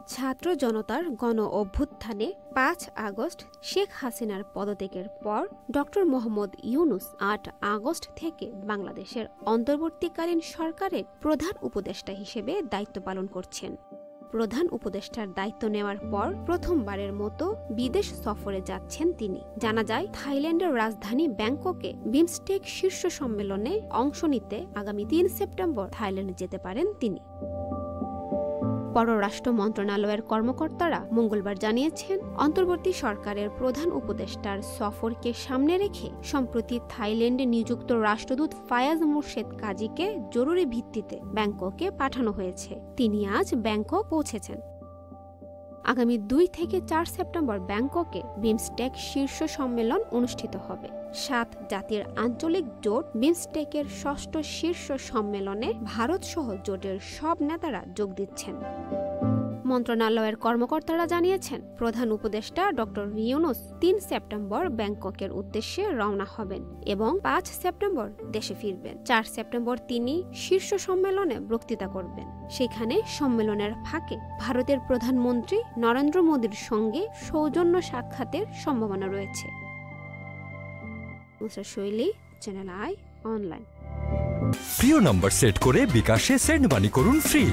ছাত্র জনতার গণ অভ্যুত্থানে ৫ আগস্ট শেখ হাসিনার পদত্যাগের পর ডক্টর মোহাম্মদ ইউনূস ৮ আগস্ট থেকে বাংলাদেশের অন্তর্বর্তীকালীন সরকারের প্রধান উপদেষ্টা হিসেবে দায়িত্ব পালন করছেন। প্রধান উপদেষ্টার দায়িত্ব নেওয়ার পর প্রথমবারের মতো বিদেশ সফরে যাচ্ছেন তিনি। জানা যায়, থাইল্যান্ডের রাজধানী ব্যাংককে বিমস্টেক শীর্ষ সম্মেলনে অংশ নিতে আগামী ৩ সেপ্টেম্বর থাইল্যান্ডে যেতে পারেন তিনি। পররাষ্ট্র মন্ত্রণালয়ের কর্মকর্তারা মঙ্গলবার জানিয়েছেন, অন্তর্বর্তী সরকারের প্রধান উপদেষ্টার সফরকে সামনে রেখে সম্প্রতি থাইল্যান্ডে নিযুক্ত রাষ্ট্রদূত ফায়াজ মুর্শেদ কাজীকে জরুরি ভিত্তিতে ব্যাংককে পাঠানো হয়েছে। তিনি আজ ব্যাংকক পৌঁছেছেন। আগামী ২ থেকে ৪ সেপ্টেম্বর ব্যাংককে বিমস্টেক শীর্ষ সম্মেলন অনুষ্ঠিত হবে। ৭ জাতির আঞ্চলিক জোট বিমস্টেকের ৬ষ্ঠ শীর্ষ সম্মেলনে ভারত সহ জোটের সব নেতারা যোগ দিচ্ছেন। মন্ত্রণালয়ের কর্মকর্তারা জানিয়েছেন, প্রধান উপদেষ্টা ডক্টর ইউনূস ৩ সেপ্টেম্বর ব্যাংককের উদ্দেশ্যে রওনা হবেন এবং ৫ সেপ্টেম্বর দেশে ফিরবেন। ৪ সেপ্টেম্বর তিনি শীর্ষ সম্মেলনে বক্তৃতা করবেন। সেখানে সম্মেলনের ফাঁকে ভারতের প্রধানমন্ত্রী নরেন্দ্র মোদীর সঙ্গে সৌজন্য সাক্ষাতের সম্ভাবনা রয়েছে। শৈলী, চ্যানেল আই অনলাইন। প্রিয় নম্বর সেট করে বিকাশে সেন্ড মানি করুন ফ্রি।